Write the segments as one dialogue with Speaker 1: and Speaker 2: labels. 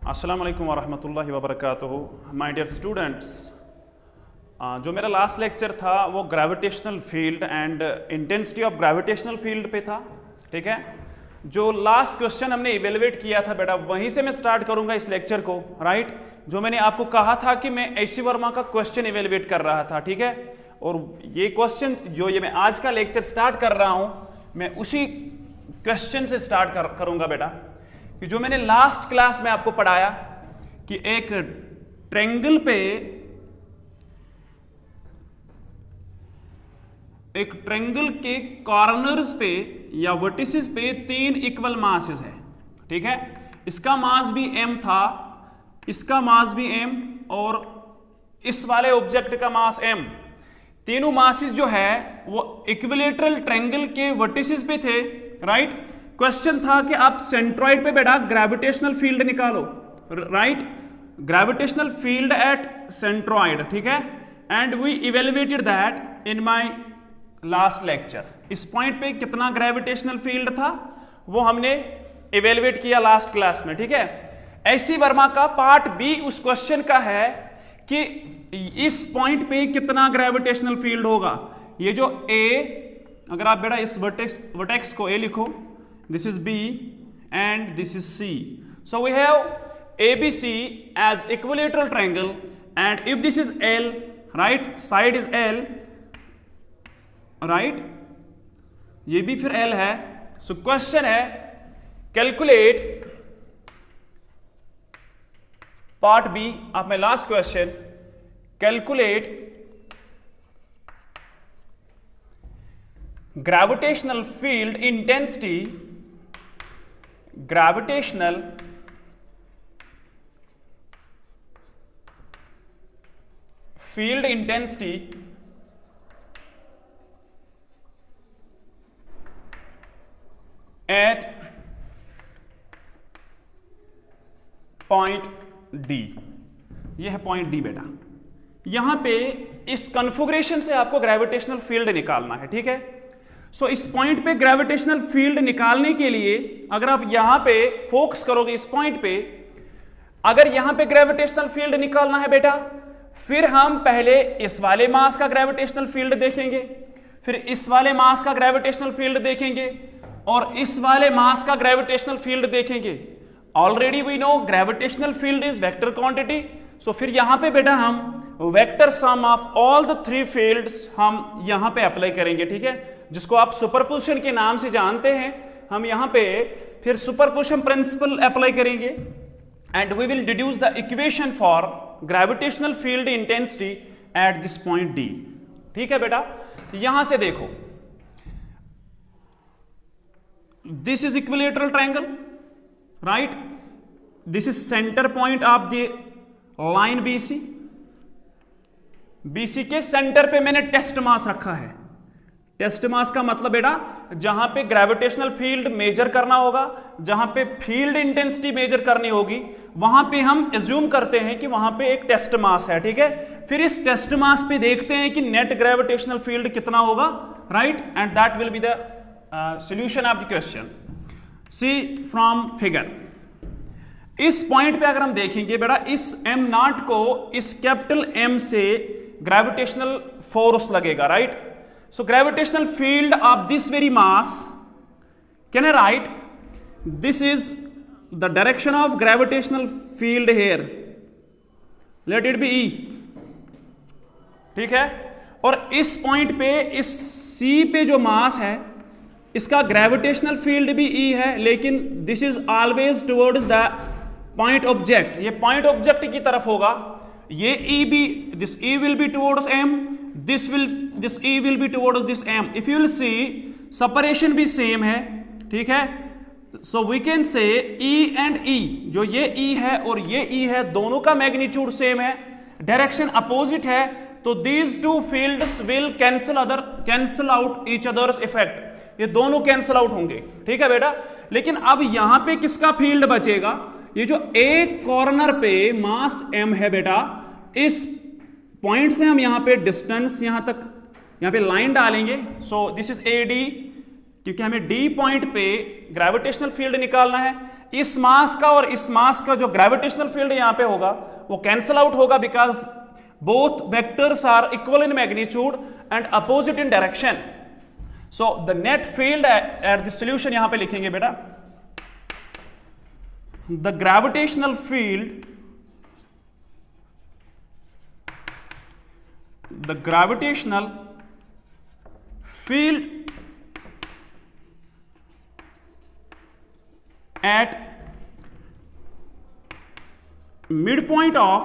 Speaker 1: अस्सलामु अलैकुम वरहमतुल्लाहि वबरकातुहू। माय डियर स्टूडेंट्स, जो मेरा लास्ट लेक्चर था वो gravitational field and intensity of gravitational field पे था। ठीक है, जो लास्ट क्वेश्चन हमने इवेलुएट किया था बेटा, वहीं से मैं स्टार्ट करूंगा इस लेक्चर को। राइट, जो मैंने आपको कहा था कि मैं एसी वर्मा का क्वेश्चन इवेलुएट कर रहा था। ठीक है, और ये क्वेश्चन जो ये मैं आज का लेक्चर स्टार्ट कर रहा हूं, मैं उसी क्वेश्चन से स्टार्ट करूंगा बेटा, कि जो मैंने लास्ट क्लास में आपको पढ़ाया कि एक ट्रायंगल पे, एक ट्रायंगल के कॉर्नर्स पे या वर्टिसेस पे 3 इक्वल मासेस है। ठीक है, इसका मास भी m था, इसका मास भी m, और इस वाले ऑब्जेक्ट का मास m। तीनों मासेस जो है वो इक्विलेटरल ट्रायंगल के वर्टिसेस पे थे। राइट, क्वेश्चन था कि आप सेंट्रॉइड पे बेटा ग्रेविटेशनल फील्ड निकालो। Right, gravitational field at centroid. ठीक है, and we evaluated that in my last lecture. इस पॉइंट पे कितना ग्रेविटेशनल फील्ड था वो हमने इवेलुएट किया लास्ट क्लास में। ठीक है, एसी वर्मा का पार्ट बी उस क्वेश्चन का है कि इस पॉइंट पे कितना ग्रेविटेशनल फील्ड होगा। ये जो ए, अगर आप बेटा इस वर्टेक्स को ए लिखो, this is B and this is C. So we have ABC as equilateral triangle, and if this is L, right, side is L, right, ये भी फिर L है। So question है, calculate part B of my last question, calculate gravitational field intensity, gravitational field intensity at point D। यह है point D बेटा। यहां पे इस कन्फिगरेशन से आपको ग्रेविटेशनल फील्ड निकालना है। ठीक है, सो इस पॉइंट पे ग्रेविटेशनल फील्ड निकालने के लिए अगर आप यहां पे फोकस करोगे इस पॉइंट पे, अगर यहां पे ग्रेविटेशनल फील्ड निकालना है बेटा, फिर हम पहले इस वाले मास का ग्रेविटेशनल फील्ड देखेंगे, फिर इस वाले मास का ग्रेविटेशनल फील्ड देखेंगे, और इस वाले मास का ग्रेविटेशनल फील्ड देखेंगे। Already we know gravitational field is vector quantity. So फिर यहां पे बेटा हम vector sum of all the 3 fields हम यहां पे अप्लाई करेंगे। ठीक है, जिसको आप सुपरपोजिशन के नाम से जानते हैं। हम यहां पे फिर सुपरपोजिशन प्रिंसिपल अप्लाई करेंगे and we will deduce the equation for gravitational field intensity at this point D. ठीक है बेटा, यहां से देखो, this is equilateral triangle, right, this is centre point of the line BC. BC के centre पे मैंने टेस्ट मास रखा है। टेस्ट मास का मतलब बेटा जहां पे ग्रेविटेशनल फील्ड मेजर करना होगा, जहां पे फील्ड इंटेंसिटी मेजर करनी होगी, वहां पे हम एज्यूम करते हैं कि वहां पे एक टेस्ट मास है। ठीक है, फिर इस टेस्ट मास पे देखते हैं कि नेट ग्रेविटेशनल फील्ड कितना होगा। Right, and that will be the solution of the question. See from figure, इस पॉइंट पे अगर हम देखेंगे बेटा, इस m नॉट को इस कैपिटल M से ग्रेविटेशनल फोर्स लगेगा। Right, so gravitational field of this very mass, can I write this is the direction of gravitational field here, let it be E। ठीक है, और इस पॉइंट पे इस C पे जो मास है इसका ग्रेविटेशनल फील्ड भी E है, लेकिन this is always towards the point object. ये पॉइंट ऑब्जेक्ट की तरफ होगा। ये E भी, this E will be towards M, this E will be towards this M। if you will see separation भी सेम है। ठीक है, so we can say E and E, जो ये E है और ये E है, दोनों का मैग्नीट्यूड सेम है, डायरेक्शन अपोजिट है, तो these two fields will cancel out each other's effect। ये दोनों कैंसिल आउट होंगे। ठीक है बेटा, लेकिन अब यहां पे किसका फील्ड बचेगा? ये जो एक कॉर्नर पे मास M है बेटा, इस पॉइंट से हम यहां पे डिस्टेंस यहां तक यहां पे लाइन डालेंगे। सो दिस इज AD, क्योंकि हमें D पॉइंट पे ग्रेविटेशनल फील्ड निकालना है, इस मास का और इस मास का जो ग्रेविटेशनल फील्ड यहां पे होगा वो कैंसल आउट होगा, because both vectors are equal in magnitude and opposite in direction. So the net field at the solution यहां पे लिखेंगे बेटा, द gravitational field, the gravitational field at midpoint of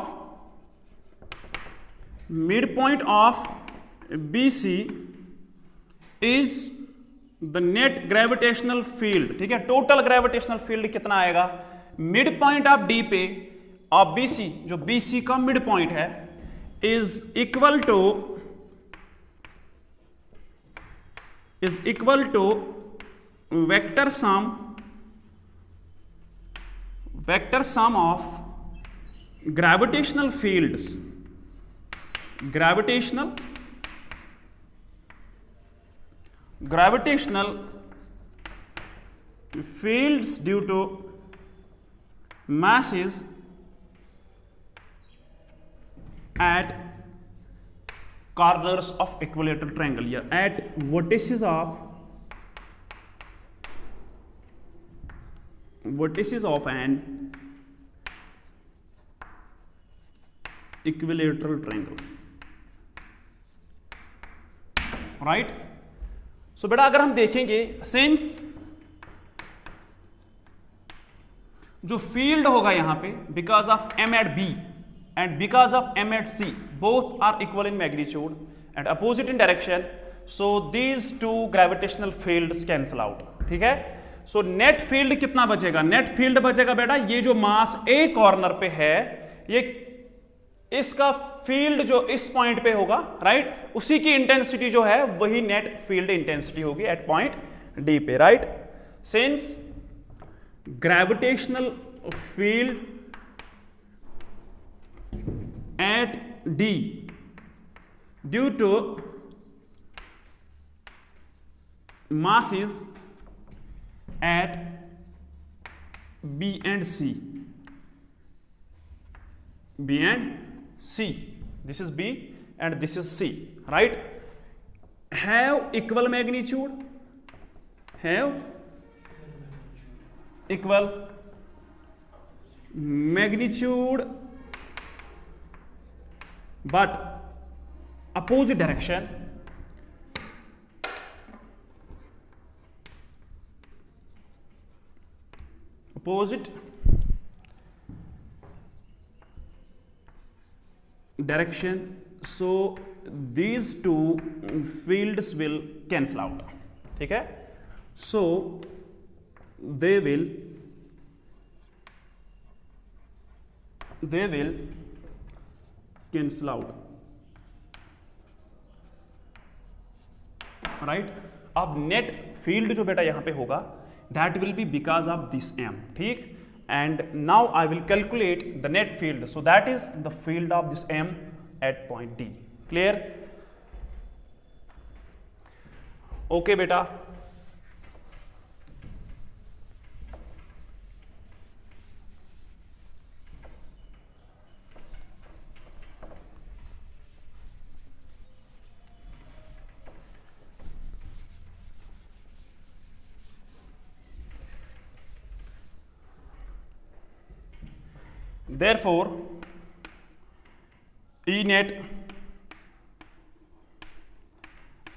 Speaker 1: BC is the net gravitational field. ठीक है, total gravitational field कितना आएगा mid point of D पे ऑफ BC, जो BC का मिड पॉइंट है, is equal to vector sum of gravitational fields due to masses at corners of equilateral triangle, या at vertices of an equilateral triangle, right? So बेटा अगर हम देखेंगे, since जो फील्ड होगा यहां पे because of M at B and because of M at C, both are equal in magnitude and opposite in direction, so these two gravitational fields cancel out. ठीक है, so net field कितना बचेगा? net field बचेगा बेटा, ये जो मास A corner पे है, ये इसका फील्ड जो इस पॉइंट पे होगा, राइट, उसी की इंटेंसिटी जो है वही नेट फील्ड इंटेंसिटी होगी एट पॉइंट D पे, right. Since gravitational field at D due to masses at B and C, this is B and this is C, right, have equal magnitude, but opposite direction, so these two fields will cancel out. ठीक है, so they will cancel out, right. अब net field जो बेटा यहां पे होगा that will be because of this M, ठीक. and now I will calculate the net field, so that is the field of this M at point D. clear? okay बेटा. Therefore E net,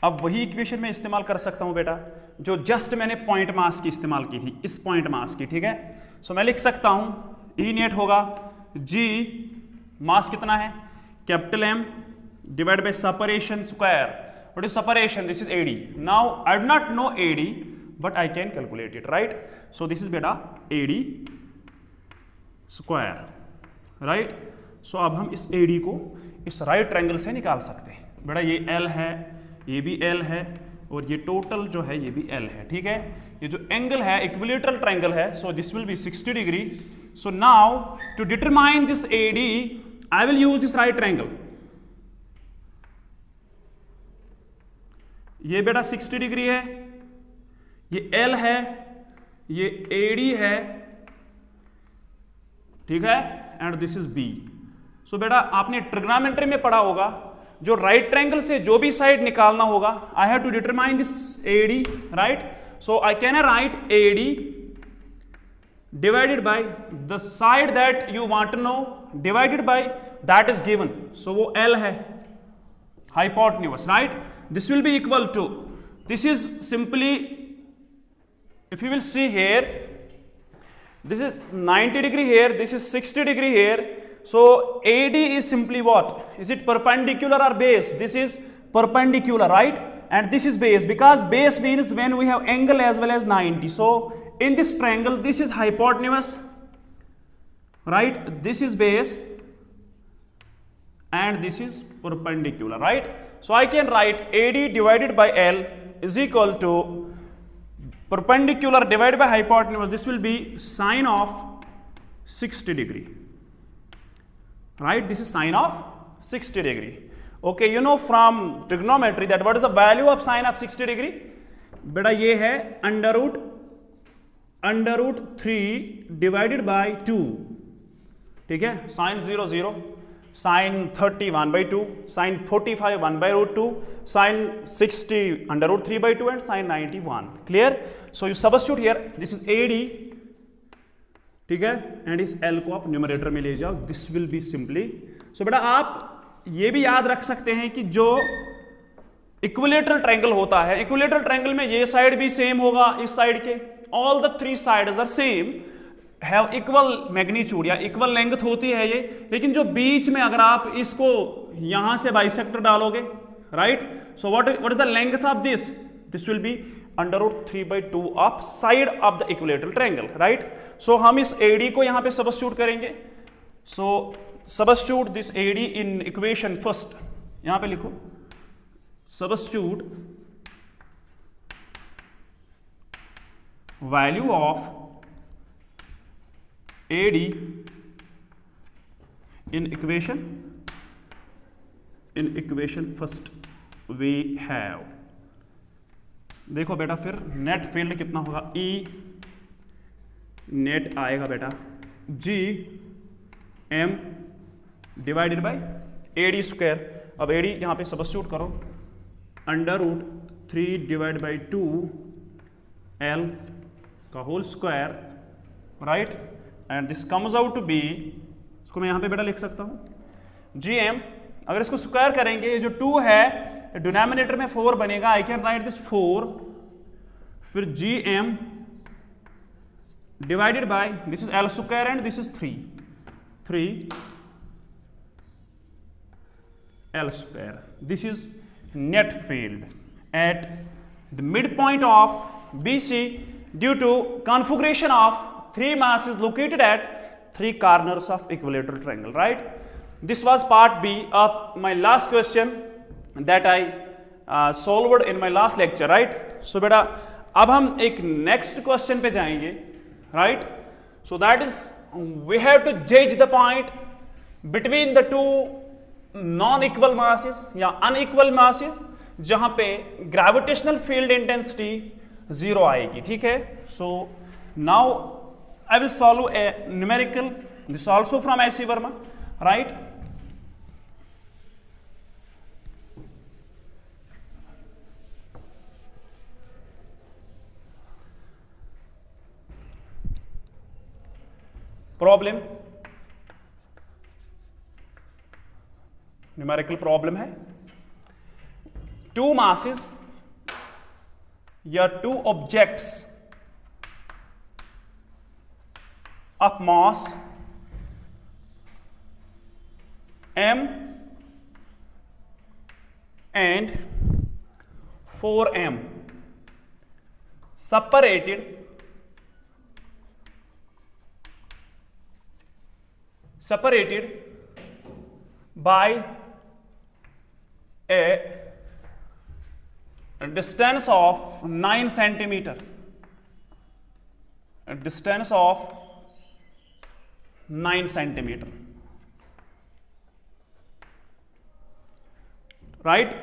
Speaker 1: अब वही equation में इस्तेमाल कर सकता हूं बेटा जो जस्ट मैंने पॉइंट मास की इस्तेमाल की थी, इस पॉइंट मास की, ठीक है. सो मैं लिख सकता हूं E net होगा G, मास कितना है capital M divide by separation square. What is separation? This is AD. Now I do not no AD but I can calculate it, right. So this is बेटा AD स्क्वायर, राइट. सो अब हम इस AD को इस right triangle से निकाल सकते हैं बेटा. ये L है, ये भी L है, और ये टोटल जो है ये भी L है, ठीक है. ये जो एंगल है इक्विलेटरल ट्रायंगल है, so this will be 60 degree. So now to determine this AD I will use this right triangle. ये बेटा 60 डिग्री है, ये L है, ये AD है, ठीक है, एंड दिस इज बी। सो बेटा आपने ट्रिग्नोमेट्री में पढ़ा होगा, जो राइट ट्रायंगल से जो भी साइड निकालना होगा, I have to determine this AD, right. So I can write AD divided by the side that you want to know divided by that is given, so वो L है hypotenuse, right? This will be equal to, this is simply, if you will see here, this is 90 degree here, this is 60 degree here, so AD is simply what? Is it perpendicular or base? This is perpendicular, right? And this is base, because base means when we have angle as well as 90. So in this triangle, this is hypotenuse, right? This is base and this is perpendicular, right? So I can write AD divided by L is equal to perpendicular divided by hypotenuse. This will be sine of 60 degree, right? This is sine of 60 degree. Okay, you know from trigonometry that what is the value of sine of 60 degree? बेटा ये है under root 3 divided by 2, ठीक है। Sine 0 0, sine 30 1/2, sine 45 1/√2, sine 60 under root 3/2 and sine 90 1। Clear? So you substitute here, this is AD, ठीक है, and इस L को आप न्यूमरेटर में ले जाओ, दिस विल बी सिंपली। सो बेटा आप ये भी याद रख सकते हैं कि जो इक्विलेटरल ट्रायंगल होता है, इक्विलेटरल ट्रायंगल में ये साइड भी सेम होगा इस साइड के, all the three sides are same, have equal magnitude या equal length होती है ये, लेकिन जो बीच में अगर आप इसको यहां से बाइसेक्टर डालोगे, right? So what is the length of this? This will be under root 3/2 of side of the equilateral triangle, right? So हम इस AD को यहां पे substitute करेंगे। So substitute this AD in equation first, यहां पे लिखो substitute value of AD in equation first we have, देखो बेटा फिर नेट फील्ड कितना होगा, E नेट आएगा बेटा G M divided by AD square. अब AD यहां पे सब्स्टिट्यूट करो, under root 3 divide by 2 L का whole square, right, and this comes out to be, इसको मैं यहां पे बेटा लिख सकता हूं जी एम। अगर इसको स्क्वायर करेंगे, ये जो 2 है डिनोमिनेटर में 4 बनेगा, आई कैन राइट दिस 4, फिर G M divided by this is L square and this is 3 L square. This is net field at the mid point of BC due to configuration of 3 masses located at 3 corners of equilateral triangle, right? This was part B of my last question that I solved in my last lecture, right? So beta अब हम एक next question पे जाएंगे, right? So that is we have to judge the point between the two non-equal masses या unequal masses जहां पे gravitational field intensity 0 आएगी, ठीक है। So now I will solve a numerical, this also from HC Verma, right. Problem, numerical problem है, 2 masses या 2 objects of mass m and 4m separated by a distance of 9 centimeter, a distance of 9 centimeter, right?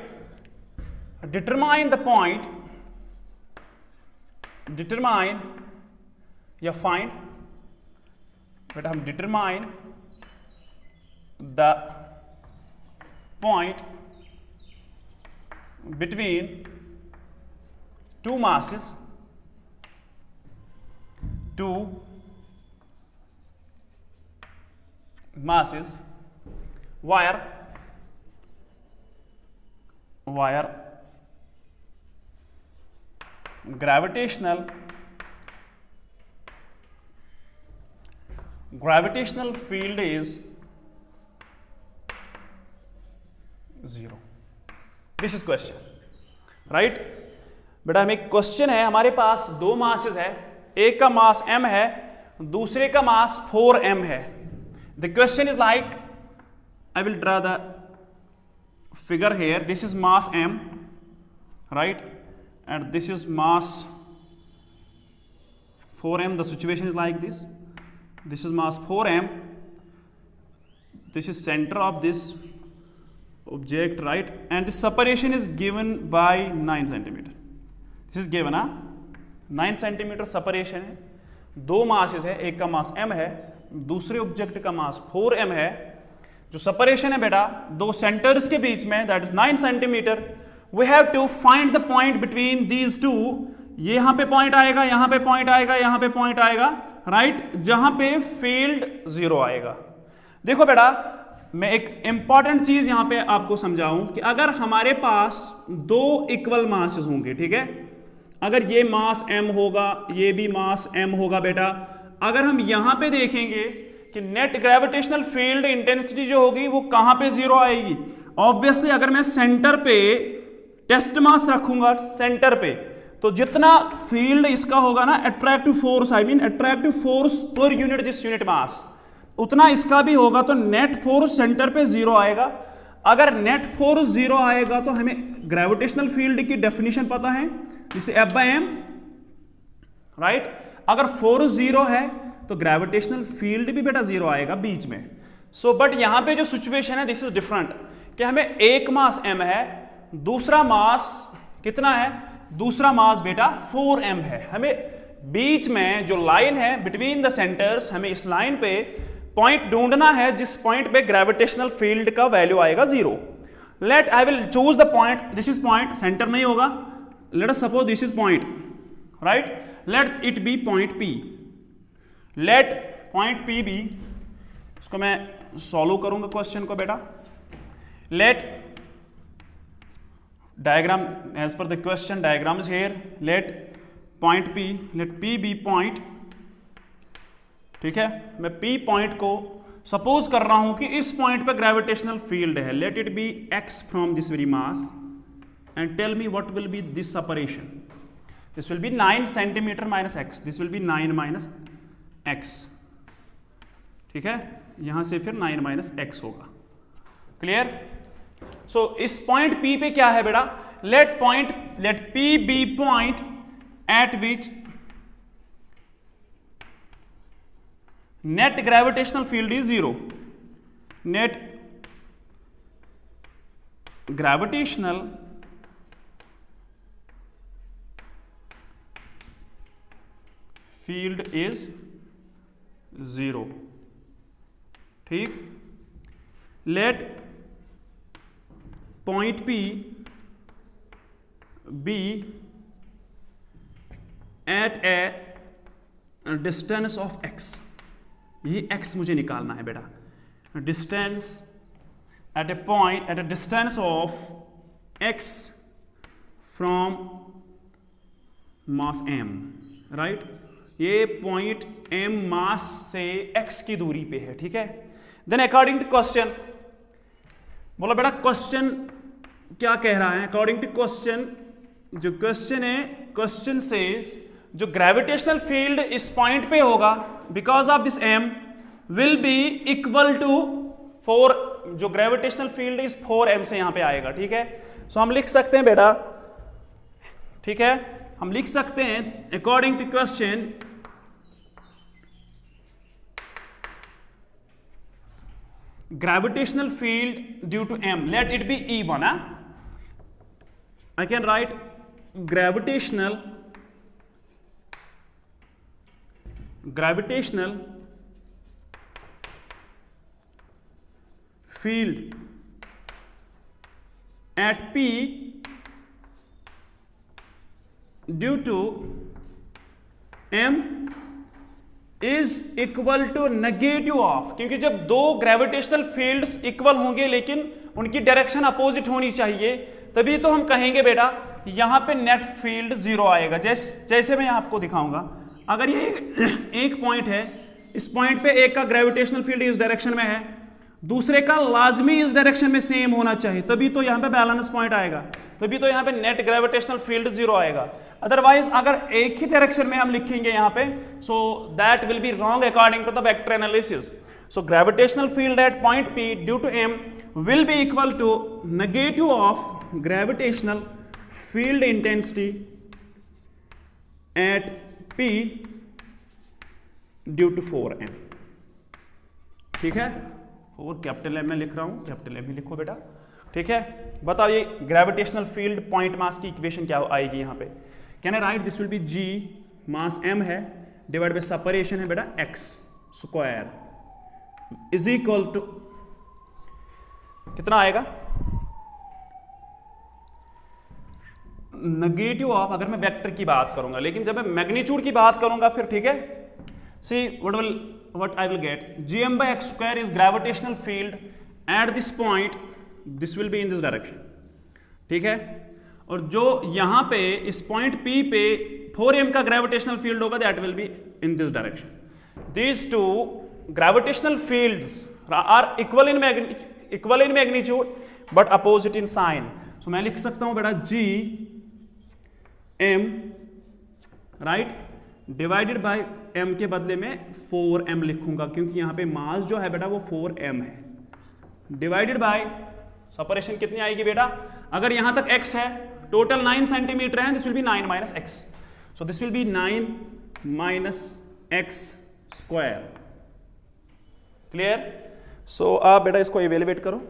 Speaker 1: Determine the point, determine या find बेटा हम determine the point between two masses where gravitational field is 0. This is question, right? बेटा हमें question है, हमारे पास दो masses है, एक का मास m है, दूसरे का मास 4m है. The question is like, I will draw the figure here. This is mass m, right, and this is mass 4m. The situation is like this. This is mass 4m. This is center of this object, right? And the separation is given by 9 centimeter. This is given, 9 centimeter separation है. दो masses है, एक का mass m है, दूसरे object का mass 4m है. जो separation है बेटा दो centers के बीच में, that is 9 centimeter. We have to find the point between these two. ये यहाँ पे point आएगा, यहाँ पे point आएगा, यहाँ पे point आएगा, राइट, जहां पे फील्ड 0 आएगा. देखो बेटा मैं एक इंपॉर्टेंट चीज यहां पे आपको समझाऊं कि अगर हमारे पास दो इक्वल मासेस होंगे, ठीक है, अगर ये मास m होगा, ये भी मास m होगा बेटा, अगर हम यहां पे देखेंगे कि नेट ग्रेविटेशनल फील्ड इंटेंसिटी जो होगी वो कहां पे 0 आएगी. ऑब्वियसली अगर मैं सेंटर पे टेस्ट मास रखूंगा सेंटर पे, तो जितना फील्ड इसका होगा ना, attractive force, I mean attractive force per unit this unit mass, उतना इसका भी होगा. तो नेट फोर्स सेंटर पे 0 आएगा. अगर नेट फोर्स 0 आएगा तो हमें ग्रेविटेशनल फील्ड की डेफिनेशन पता है, जिसे F/m, राइट. अगर फोर्स 0 है तो ग्रेविटेशनल फील्ड भी बेटा 0 आएगा बीच में. सो बट यहां पे जो सिचुएशन है दिस इज डिफरेंट, कि हमें एक मास m है, दूसरा मास कितना है, दूसरा मास बेटा 4m है. हमें बीच में जो लाइन है बिटवीन द सेंटर्स, हमें इस लाइन पे पॉइंट ढूंढना है जिस पॉइंट पे ग्रेविटेशनल फील्ड का वैल्यू आएगा 0. Let I will choose the point. This is point, centre नहीं होगा. Let us suppose this is point, right. Let it be point P. Let point P be, इसको मैं सॉल्व करूंगा question को बेटा. Let diagram as per the question, diagram is here. Let point P, let P be point, ठीक है. मैं P point को suppose कर रहा हूं कि इस पॉइंट पे ग्रेविटेशनल फील्ड है. Let it be x from this very mass and tell me what will be this separation. This will be 9 centimetre minus x. This will be 9 minus x, ठीक है. यहां से फिर 9 माइनस x होगा. Clear. So इस point P पे क्या है बेटा, let P be point at which net gravitational field is 0. Net gravitational field is 0, ठीक. Late point P be at a distance of x. ये x मुझे निकालना है बेटा. Distance at a point at a distance of x from mass m, right. ये point m मास से x की दूरी पे है, ठीक है. देन अकॉर्डिंग टू क्वेश्चन, बोला बेटा क्वेश्चन क्या कह रहा है. अकॉर्डिंग टू क्वेश्चन, जो क्वेश्चन है, क्वेश्चन से जो ग्रेविटेशनल फील्ड इस पॉइंट पे होगा because of this m will be equal to 4. जो ग्रेविटेशनल फील्ड इस 4m से यहां पे आएगा, ठीक है. सो हम लिख सकते हैं बेटा, ठीक है, हम लिख सकते हैं according to question, gravitational field due to m, let it be E1. I can write gravitational field at P due to M is equal to negative of, क्योंकि जब दो ग्रेविटेशनल फील्ड्स इक्वल होंगे लेकिन उनकी डायरेक्शन अपोजिट होनी चाहिए, तभी तो हम कहेंगे बेटा यहां पे नेट फील्ड जीरो आएगा। जैसे मैं आपको दिखाऊंगा, अगर ये एक पॉइंट है, इस पॉइंट पे एक का ग्रेविटेशनल फील्ड इस डायरेक्शन में है, दूसरे का लाजमी इस डायरेक्शन में सेम होना चाहिए, तभी तो यहां पे बैलेंस पॉइंट आएगा, तभी तो यहां पे नेट ग्रेविटेशनल फील्ड जीरो आएगा। अदरवाइज अगर एक ही डायरेक्शन में हम लिखेंगे यहां पे, so that will be wrong according to the vector analysis. So gravitational field at point P due to M will be equal to negative of gravitational field intensity at P due to 4M। ठीक है, और capital M में लिख रहा हूं, capital M ही लिखो बेटा। ठीक है, बताओ ये ग्रेविटेशनल फील्ड पॉइंट मास की इक्वेशन क्या आएगी यहां पे? Can I write this will be G, mass M है, डिवाइड बाय सेपरेशन है बेटा x square is equal to कितना आएगा? नेगेटिव ऑफ, अगर मैं वेक्टर की बात करूंगा, लेकिन जब मैं मैग्नीट्यूड की बात करूंगा फिर, ठीक है, सी what I will get, gm by x square is gravitational field at this point, this will be in this direction। ठीक है, और जो यहां पे इस पॉइंट P पे 4m का ग्रेविटेशनल फील्ड होगा, that will be in this direction. These two gravitational fields are equal in magnitude but opposite in sign. So मैं लिख सकता हूं बेटा G M right divided by M के बदले में 4m लिखूंगा, क्योंकि यहां पे मास जो है बेटा वो 4m है, डिवाइडेड बाय सेपरेशन कितनी आएगी बेटा? अगर यहां तक x है, टोटल 9 सेंटीमीटर है, this will be 9 minus x, so this will be 9 minus x square. Clear? So आप बेटा इसको इवेलुएट करो।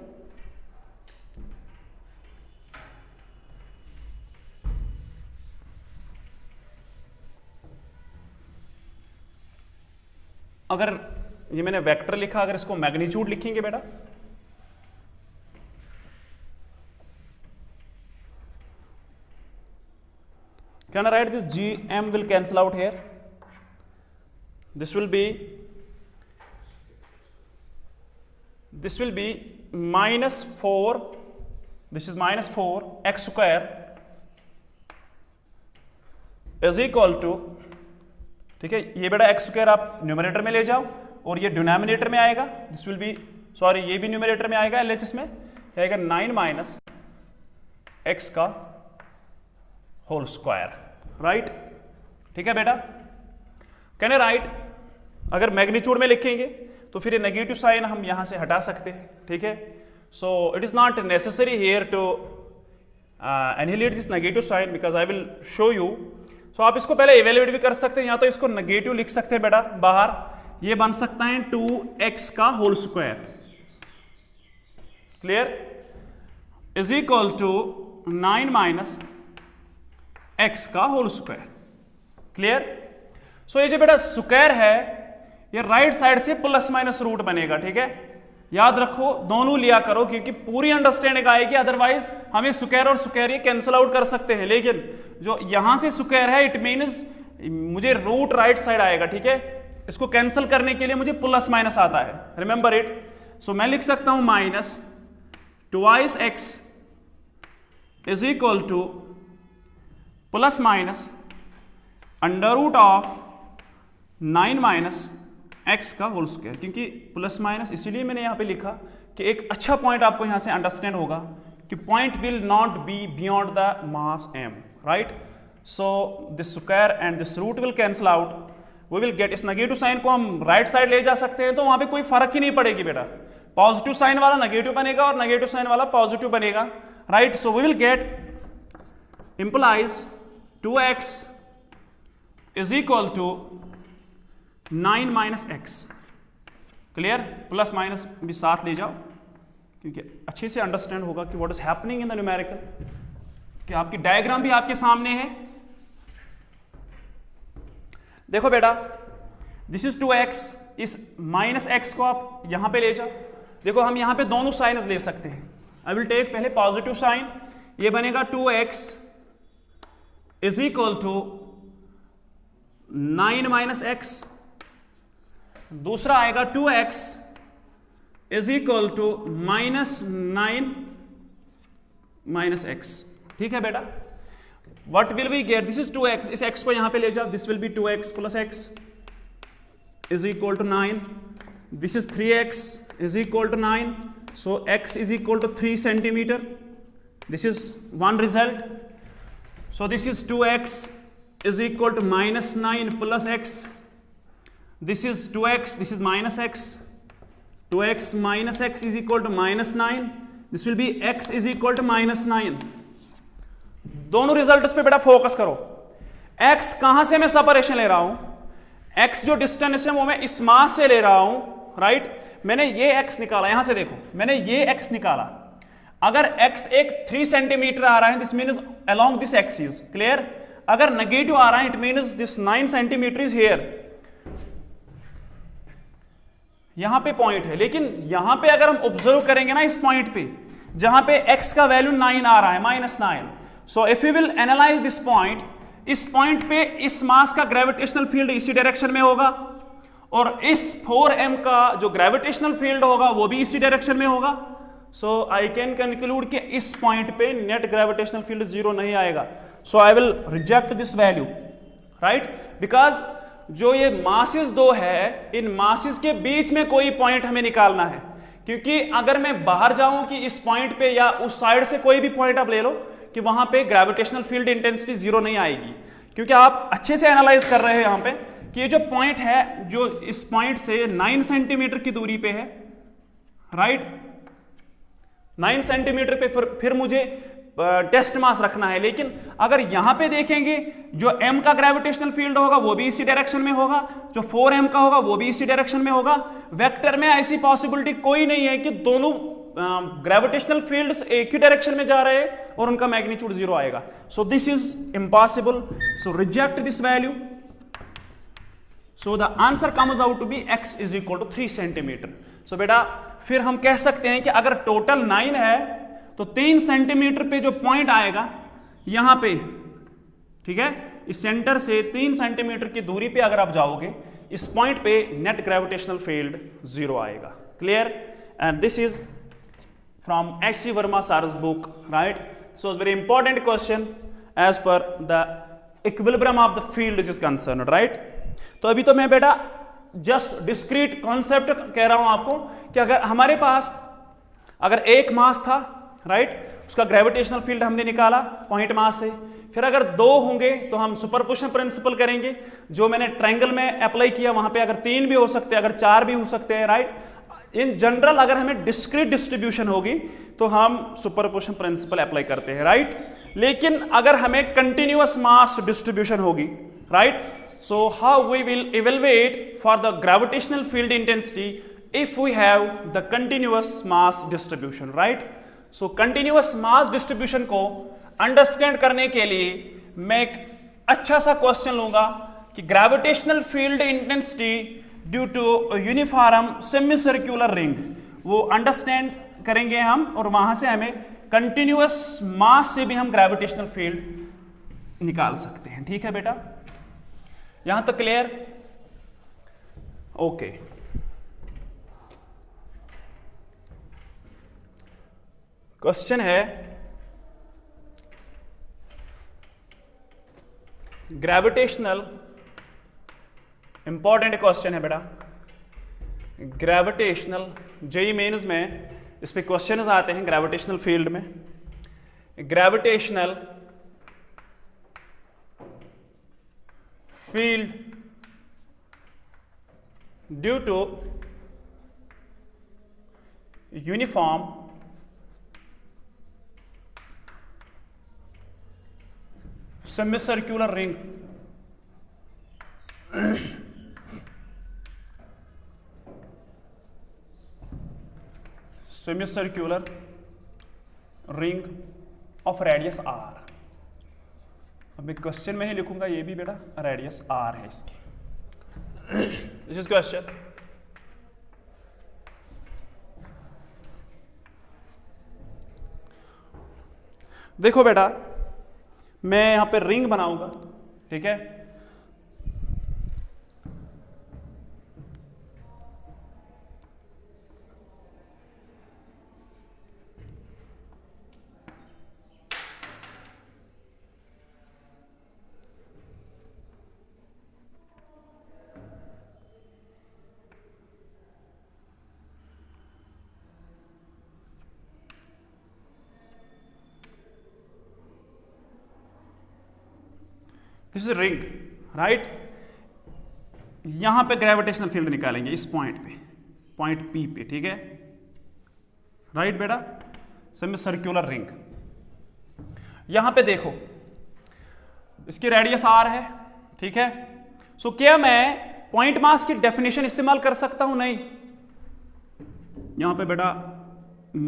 Speaker 1: अगर ये मैंने वेक्टर लिखा, अगर इसको मैग्नीट्यूड लिखेंगे बेटा, can I write this gm will cancel out here, this will be minus 4, this is minus 4 x square is equal to, ठीक है, ये बेटा x स्क्वायर आप न्यूमरेटर में ले जाओ और ये डिनोमिनेटर में आएगा, दिस विल बी सॉरी ये भी न्यूमरेटर में आएगा, LHS में क्या आएगा 9 माइनस x का होल स्क्वायर, राइट? ठीक है बेटा, कैन आई राइट, अगर मैग्नीट्यूड में लिखेंगे तो फिर ये नेगेटिव साइन हम यहां से हटा सकते हैं। ठीक है, so it is not necessary here to annihilate this negative sign because I will show you. So आप इसको पहले इवेल्युएट भी कर सकते हैं, या तो इसको नेगेटिव लिख सकते हैं बेटा बाहर, ये बन सकता है 2x का whole square, clear, is equal to 9 minus x का होल स्क्वायर। क्लियर? सो ये जो बेटा स्क्वायर है, ये राइट साइड से प्लस माइनस रूट बनेगा। ठीक है, याद रखो दोनों लिया करो, क्योंकि पूरी अंडरस्टैंडिंग आएगी, अदरवाइज हम स्क्वायर और स्क्वायर ये कैंसिल आउट कर सकते हैं, लेकिन जो यहां से स्क्वायर है इट मीन्स मुझे रूट राइट साइड आएगा। ठीक है, इसको कैंसिल करने के लिए मुझे प्लस माइनस आता है, रिमेंबर इट। सो मैं लिख सकता हूं minus 2x is equal to plus minus under root of 9 minus x का होल स्क्वायर, क्योंकि प्लस माइनस इसीलिए मैंने यहां पे लिखा कि एक अच्छा पॉइंट आपको यहां से अंडरस्टैंड होगा कि point will not be beyond the mass m, right? So this square and this root will cancel out, we will get, इस नेगेटिव साइन को हम राइट साइड ले जा सकते हैं, तो वहां पे कोई फर्क ही नहीं पड़ेगी बेटा, पॉजिटिव साइन वाला नेगेटिव बनेगा और नेगेटिव साइन वाला पॉजिटिव बनेगा, right? So we will get implies 2x is equal to 9 minus x। Clear? Plus minus भी साथ ले जाओ, क्योंकि अच्छे से अंडरस्टैंड होगा कि what is happening in the numerical, कि आपकी डायग्राम भी आपके सामने है। देखो बेटा, दिस इज 2x, इस माइनस x को आप यहां पे ले जाओ, देखो हम यहां पे दोनों साइन्स ले सकते हैं। आई विल टेक पहले पॉजिटिव साइन, ये बनेगा 2x is equal to 9 minus x, दूसरा आएगा 2x is equal to -9 minus x. ठीक है बेटा, what will we get, this is 2x, इस x को यहां पे ले जाओ, this will be 2x plus x is equal to 9, this is 3x is equal to 9, so x is equal to 3 centimeter, this is one result. So this is 2x is equal to -9 plus x, this is 2x, this is minus x, 2x minus x is equal to -9, this will be x is equal to -9. दोनों results पे बेटा focus करो। x कहां से मैं separation ले रहा हूं, x जो डिस्टेंस है वो मैं इस मास से ले रहा हूं, राइट। मैंने ये x निकाला, यहां से देखो मैंने ये x निकाला, अगर x एक 3 सेंटीमीटर आ रहा है this means along this axis, clear. अगर नेगेटिव आ रहा है it means this 9 centimetre is here, यहां पे पॉइंट है। लेकिन यहां पे अगर हम ऑब्जर्व करेंगे ना इस पॉइंट पे जहां पे x का वैल्यू 9 आ रहा है -9, so if you will analyse this point, इस पॉइंट पे इस मास का ग्रेविटेशनल फील्ड इसी डायरेक्शन में होगा और इस 4m का जो ग्रेविटेशनल फील्ड होगा वो भी इसी डायरेक्शन में होगा। सो आई कैन कंक्लूड कि इस पॉइंट पे नेट ग्रेविटेशनल फील्ड 0 नहीं आएगा। So I will reject this value, right, because जो ये मासेस दो है, इन मासेस के बीच में कोई पॉइंट हमें निकालना है, क्योंकि अगर मैं बाहर जाऊं कि इस पॉइंट पे या उस साइड से कोई भी पॉइंट आप ले लो कि वहां पे ग्रेविटेशनल फील्ड इंटेंसिटी 0 नहीं आएगी, क्योंकि आप अच्छे से एनालाइज कर रहे हो यहां पे कि ये जो पॉइंट है जो इस पॉइंट से 9 सेंटीमीटर की दूरी पे है, राइट, 9 सेंटीमीटर पे फिर मुझे टेस्ट मास रखना है। लेकिन अगर यहां पे देखेंगे जो m का ग्रेविटेशनल फील्ड होगा वो भी इसी डायरेक्शन में होगा, जो 4m का होगा वो भी इसी डायरेक्शन में होगा। वेक्टर में ऐसी पॉसिबिलिटी कोई नहीं है कि दोनों ग्रेविटेशनल फील्ड्स एक ही डायरेक्शन में जा रहे हैं और उनका मैग्नीट्यूड 0 आएगा। So this is impossible, so reject this value. So the answer comes out to be x is equal to 3 centimetre. So बेटा फिर हम कह सकते हैं कि अगर टोटल 9 है तो 3 सेंटीमीटर पे जो पॉइंट आएगा यहां पे, ठीक है, इस सेंटर से 3 सेंटीमीटर की दूरी पे अगर आप जाओगे इस पॉइंट पे नेट ग्रेविटेशनल फील्ड 0 आएगा, clear. And this is from H.C. Verma सारस book, right. So very important question as per the equilibrium of the field is concerned, right. तो अभी तो मैं बेटा जस्ट डिस्क्रीट कॉन्सेप्ट कह रहा हूं आपको कि अगर हमारे पास अगर एक मास था, राइट, उसका ग्रेविटेशनल फील्ड हमने निकाला पॉइंट मास से, फिर अगर 2 होंगे तो हम सुपरपोजिशन प्रिंसिपल करेंगे जो मैंने ट्रायंगल में अप्लाई किया, वहां पे अगर 3 भी हो सकते हैं, अगर 4 भी हो सकते हैं, राइट। इन जनरल अगर हमें डिस्क्रीट डिस्ट्रीब्यूशन होगी तो हम सुपरपोजिशन प्रिंसिपल अप्लाई करते हैं, राइट। लेकिन अगर हमें कंटिन्यूअस मास डिस्ट्रीब्यूशन होगी, right, so how we will evaluate for the gravitational field intensity if we have the continuous mass distribution, right? So continuous mass distribution को understand करने के लिए मैं एक अच्छा सा क्वेश्चन लूंगा कि gravitational field intensity due to a uniform semicircular ring, वो understand करेंगे हम और वहां से हमें continuous mass से भी हम gravitational field निकाल सकते हैं, ठीक है बेटा। यहां तक क्लियर, ओके। क्वेश्चन है ग्रेविटेशनल, इंपॉर्टेंट क्वेश्चन है बेटा, ग्रेविटेशनल जेईई मेंस में इस पे क्वेश्चन आते हैं ग्रेविटेशनल फील्ड में। Gravitational field due to uniform semicircular ring semicircular ring of radius r। अब मैं क्वेश्चन में ही लिखूंगा ये भी बेटा रेडियस r है इसकी। This is question. देखो बेटा, मैं यहां पे रिंग बनाऊंगा, ठीक है। This is ring, right. यहां पे ग्रेविटेशनल फील्ड निकालेंगे इस पॉइंट पे, पॉइंट पी पे, ठीक है, राइट बेटा। Semi circular ring. यहां पे देखो, इसकी रेडियस आर है, ठीक है। सो क्या मैं पॉइंट मास की डेफिनेशन इस्तेमाल कर सकता हूं? नहीं। यहां पे बेटा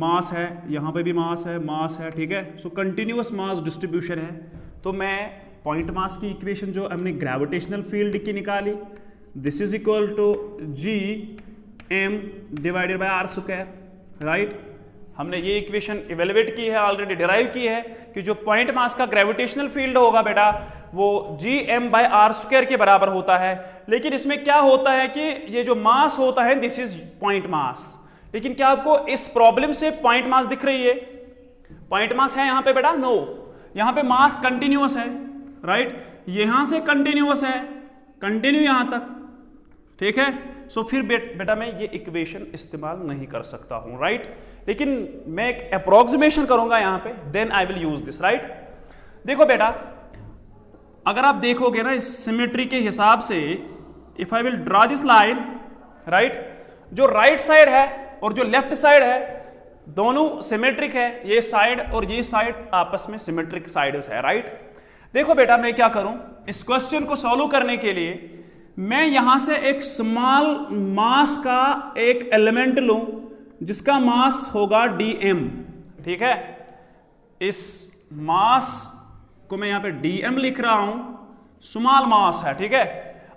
Speaker 1: मास है, यहां पे भी मास है, ठीक है। सो कंटिन्यूअस मास डिस्ट्रीब्यूशन है, तो मैं पॉइंट मास की इक्वेशन जो हमने ग्रेविटेशनल फील्ड की निकाली, this is equal to G M divided by R square, right. हमने ये इक्वेशन इवेलुएट की है, ऑलरेडी डिराइव की है कि जो पॉइंट मास का ग्रेविटेशनल फील्ड होगा बेटा वो G M by R square के बराबर होता है। लेकिन इसमें क्या होता है कि ये जो मास होता है दिस इज पॉइंट मास। लेकिन क्या आपको इस प्रॉब्लम से पॉइंट मास दिख रही है? पॉइंट मास है यहां पे बेटा? नो। यहां पे मास कंटिन्यूअस है, राइट। यहां से कंटिन्यूअस है, कंटिन्यू यहां तक, ठीक है। सो फिर बेटा मैं ये इक्वेशन इस्तेमाल नहीं कर सकता हूं, राइट। लेकिन मैं एक अप्रोक्सीमेशन करूंगा यहां पे, then I will use this, right. देखो बेटा, अगर आप देखोगे ना इस सिमेट्री के हिसाब से, if I will draw this line, right, जो राइट साइड है और जो लेफ्ट साइड है दोनों सिमेट्रिक है। ये साइड और ये साइड आपस में सिमेट्रिक साइड्स है, राइट। देखो बेटा, मैं क्या करूं, इस क्वेश्चन को सॉल्व करने के लिए मैं यहां से एक स्मॉल मास का एक एलिमेंट लूं जिसका मास होगा dm, ठीक है। इस मास को मैं यहां पे dm लिख रहा हूं, स्मॉल मास है, ठीक है।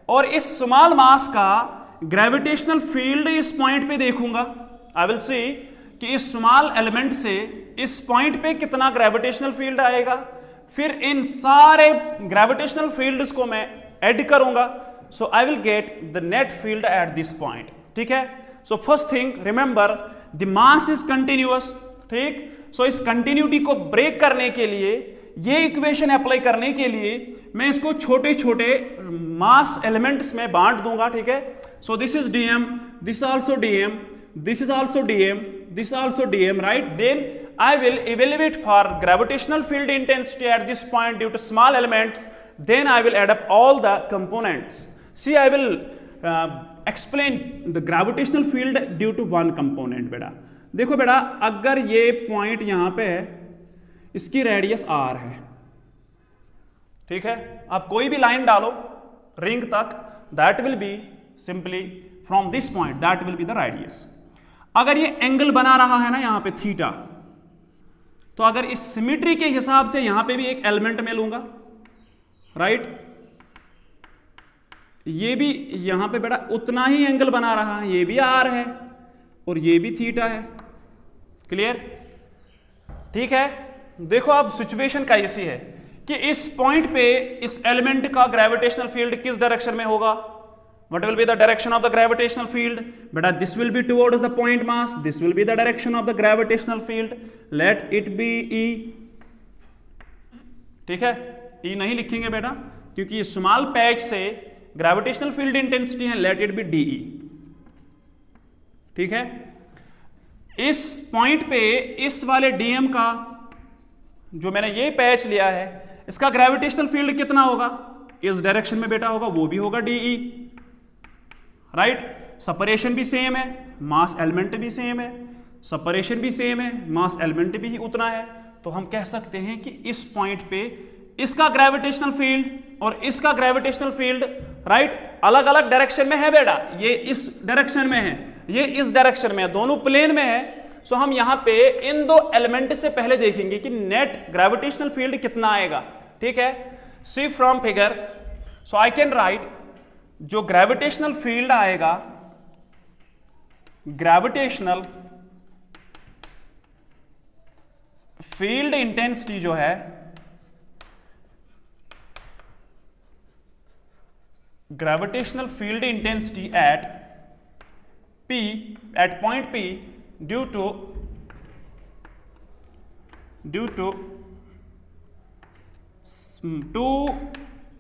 Speaker 1: और इस स्मॉल मास का ग्रेविटेशनल फील्ड इस पॉइंट पे देखूंगा। आई विल सी कि इस स्मॉल एलिमेंट से इस पॉइंट पे कितना ग्रेविटेशनल फील्ड आएगा। फिर इन सारे ग्रेविटेशनल फील्ड्स को मैं ऐड करूंगा, so I will get the net field at this point, ठीक है। So first thing remember, the mass is continuous, ठीक। सो इस कंटिन्यूटी को ब्रेक करने के लिए, ये इक्वेशन अप्लाई करने के लिए मैं इसको छोटे छोटे मास एलिमेंट्स में बांट दूंगा, ठीक है। So this is dm, this also dm, this is also dm, this also dm, right. Then I will evaluate for gravitational field intensity at this point due to small elements. Then I will add up all the components. See, I will explain the gravitational field due to one component. बेटा देखो बेटा, अगर ये point यहां पे है, इसकी radius r है, ठीक है। आप कोई भी लाइन डालो रिंग तक, that will be simply from this point, that will be the radius. अगर ये एंगल बना रहा है ना यहां पे थीटा, तो अगर इस सिमेट्री के हिसाब से यहां पे भी एक एलिमेंट में लूंगा, राइट। ये भी यहां पे बेटा उतना ही एंगल बना रहा है, ये भी आर है और ये भी थीटा है, क्लियर, ठीक है। देखो अब सिचुएशन कैसी है कि इस पॉइंट पे इस एलिमेंट का ग्रेविटेशनल फील्ड किस डायरेक्शन में होगा? What will be the direction of the gravitational field? Beta, this will be towards the point mass. This will be the direction of the gravitational field. Let it be E. ठीक है, E नहीं लिखेंगे बेटा क्योंकि ये small patch से gravitational field intensity है। Let it be DE, ठीक है। इस पॉइंट पे इस वाले dm का, जो मैंने ये पैच लिया है, इसका ग्रेविटेशनल फील्ड कितना होगा? इस डायरेक्शन में बेटा होगा, वो भी होगा DE, राइट। सेपरेशन भी सेम है, मास एलिमेंट भी सेम है, सेपरेशन भी सेम है, मास एलिमेंट भी उतना है। तो हम कह सकते हैं कि इस पॉइंट पे इसका ग्रेविटेशनल फील्ड और इसका ग्रेविटेशनल फील्ड, राइट, अलग अलग डायरेक्शन में है बेटा। ये इस डायरेक्शन में है, ये इस डायरेक्शन में है, दोनों प्लेन में है। सो हम यहां पे इन दो एलिमेंट से पहले देखेंगे कि नेट ग्रेविटेशनल फील्ड कितना आएगा, ठीक है। See from figure, so I can write जो ग्रेविटेशनल फील्ड आएगा, ग्रेविटेशनल फील्ड इंटेंसिटी जो है, gravitational field intensity at point P due to two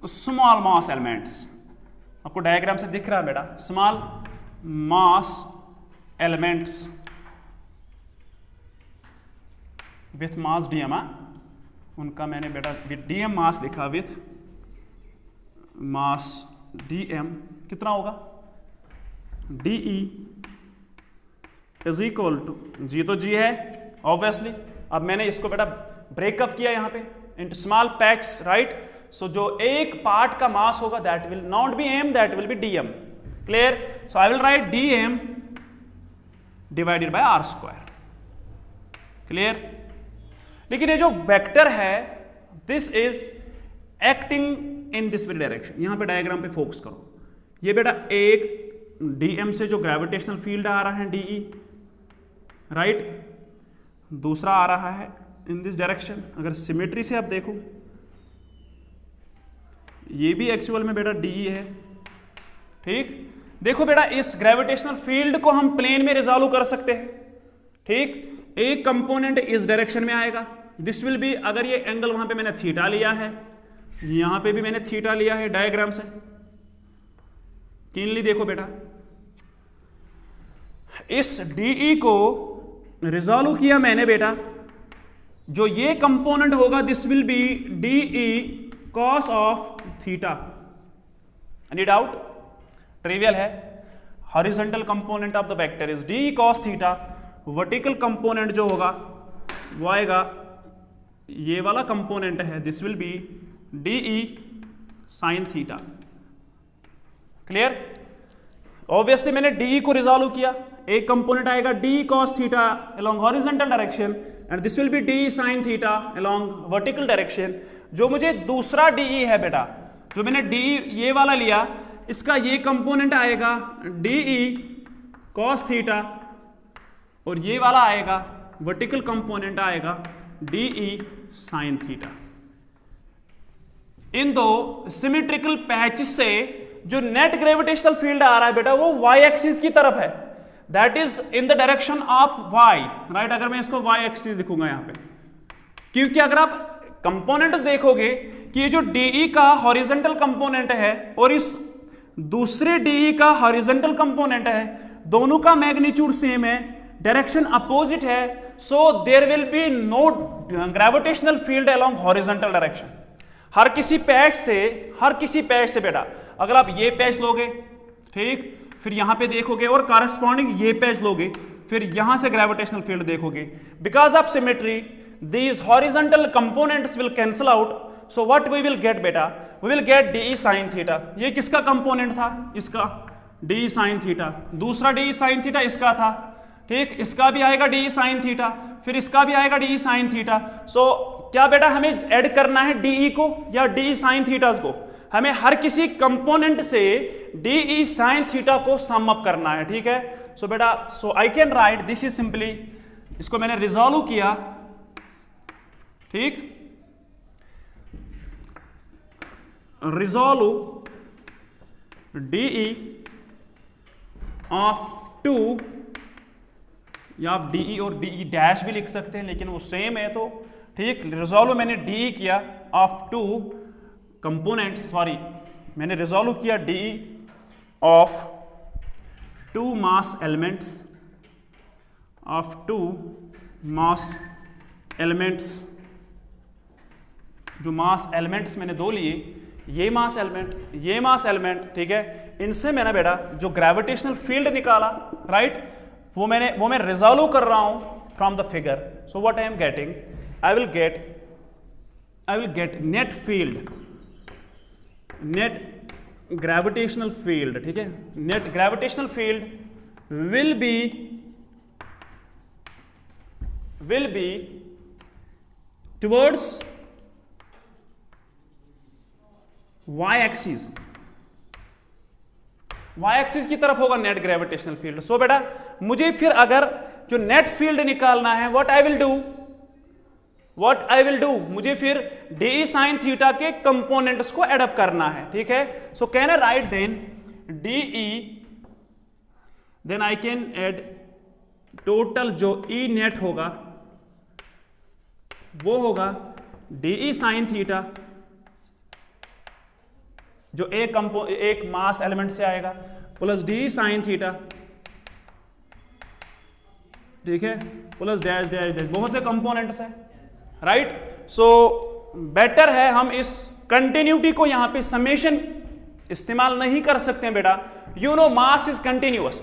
Speaker 1: small mass elements. आपको डायग्राम से दिख रहा है बेटा, small mass elements with mass dm, उनका मैंने बेटा विथ dm मास लिखा, विथ मास dm कितना होगा, de is equal to, g तो g है ऑब्वियसली। अब मैंने इसको बेटा ब्रेकअप किया यहां पे into small packs, right. So जो एक पार्ट का मास होगा that will not be m, that will be dm, clear. So I will write dm divided by r square, clear. लेकिन ये जो वेक्टर है this is acting in this direction. यहां पे डायग्राम पे फोकस करो, ये बेटा एक dm से जो ग्रेविटेशनल फील्ड आ रहा है de, राइट, दूसरा आ रहा है इन दिस डायरेक्शन। अगर सिमेट्री से आप देखो, ये भी एक्चुअल में बेटा de है, ठीक। देखो बेटा इस ग्रेविटेशनल फील्ड को हम प्लेन में रिजॉल्व कर सकते हैं, ठीक। एक कंपोनेंट इस डायरेक्शन में आएगा, दिस विल बी, अगर ये एंगल वहां पे मैंने थीटा लिया है, यहां पे भी मैंने थीटा लिया है, डायग्राम से क्लीनली देखो बेटा, इस de को रिजॉल्व किया मैंने बेटा, जो ये कंपोनेंट होगा this will be de cos of theta. Any doubt? Trivial है। Horizontal component of the vector is de cos theta, vertical component जो होगा वो आएगा, ये वाला कंपोनेंट है, this will be de sin theta, clear. Obviously मैंने de को रिजॉल्व किया, एक कंपोनेंट आएगा de cos theta along horizontal direction and this will be de sin theta along vertical direction. जो मुझे दूसरा de है बेटा, जो मैंने de ये वाला लिया, इसका ये कंपोनेंट आएगा de cos थीटा, और ये वाला आएगा वर्टिकल कंपोनेंट आएगा de sin थीटा। इन दो सिमेट्रिकल पैच से जो नेट ग्रेविटेशनल फील्ड आ रहा है बेटा वो y एक्सिस की तरफ है, that is in the direction of y, right. अगर मैं इसको y एक्सिस लिखूंगा यहां पे, क्योंकि अगर आप कंपोनेंट्स देखोगे कि ये जो de का हॉरिजॉन्टल कंपोनेंट है और इस दूसरे de का हॉरिजॉन्टल कंपोनेंट है, दोनों का मैग्नीट्यूड सेम है, डायरेक्शन अपोजिट है, so there will be no gravitational field along horizontal direction. हर किसी पैच से बेटा, अगर आप ये पैच लोगे, ठीक, फिर यहां पे देखोगे और कॉरेस्पॉन्डिंग ये पैच लोगे, फिर यहां से ग्रेविटेशनल फील्ड देखोगे, because of symmetry these horizontal components will cancel out, so what we will get बेटा, we will get de sin theta. ये किसका कंपोनेंट था, इसका de sin थीटा, दूसरा de sin थीटा इसका था, ठीक, इसका भी आएगा de sin थीटा, फिर इसका भी आएगा de sin थीटा। सो क्या बेटा हमें ऐड करना है de को या de sin थीटास को, हमें हर किसी कंपोनेंट से de sin थीटा को सम अप करना है, ठीक है। सो बेटा, so I can write this is simply, इसको मैंने रिजॉल्व किया, ठीक, रिजॉल्व de ऑफ 2, या आप de और de डैश भी लिख सकते हैं, लेकिन वो सेम है तो ठीक। रिजॉल्व मैंने de किया ऑफ 2 कंपोनेंट, सॉरी मैंने रिजॉल्व किया de of 2 mass elements, of 2 mass elements. जो मास एलिमेंट्स मैंने दो लिए, ये मास एलिमेंट, ठीक है, इनसे मैंने बेटा जो ग्रेविटेशनल फील्ड निकाला, राइट, वो मैं रिजॉल्व कर रहा हूं from the figure. So what I am getting, I will gate net field, net gravitational field, ठीक है, net gravitational field will be towards y axis की तरफ होगा नेट ग्रेविटेशनल फील्ड। सो बेटा मुझे फिर अगर जो नेट फील्ड निकालना है, what I will do, what I will do, मुझे फिर डी साइन थीटा के कंपोनेंट्स को एडअप करना है, ठीक है। So can I write then D E, then I can add total जो ई नेट होगा वो होगा डी ई साइन थीटा, जो एक मास एलिमेंट से आएगा, प्लस डी साइन थीटा, ठीक है, प्लस डैश डैश डैश, बहुत से कंपोनेंट्स है, राइट। सो बेटर है हम इस कंटिन्यूटी को यहां पे समेशन इस्तेमाल नहीं कर सकते हैं बेटा, you know mass is continuous,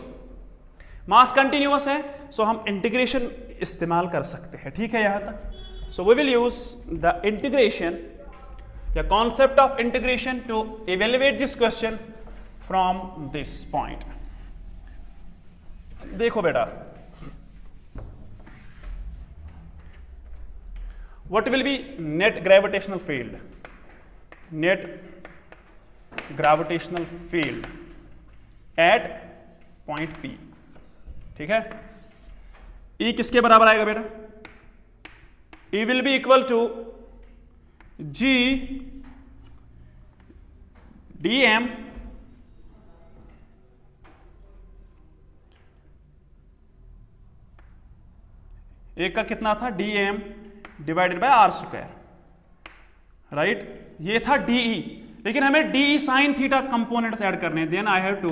Speaker 1: mass continuous है, सो हम इंटीग्रेशन इस्तेमाल कर सकते हैं, ठीक है यहां तक। So we will use the integration या concept of integration to evaluate this question from this point. देखो बेटा, what will be net gravitational field, net gravitational field at point P, ठीक है। E किसके बराबर आएगा बेटा, E will be equal to G dm एक का कितना था, dm divided by R square, right, ये था डीई, लेकिन हमें DE sine theta components add करने हैं, then I have to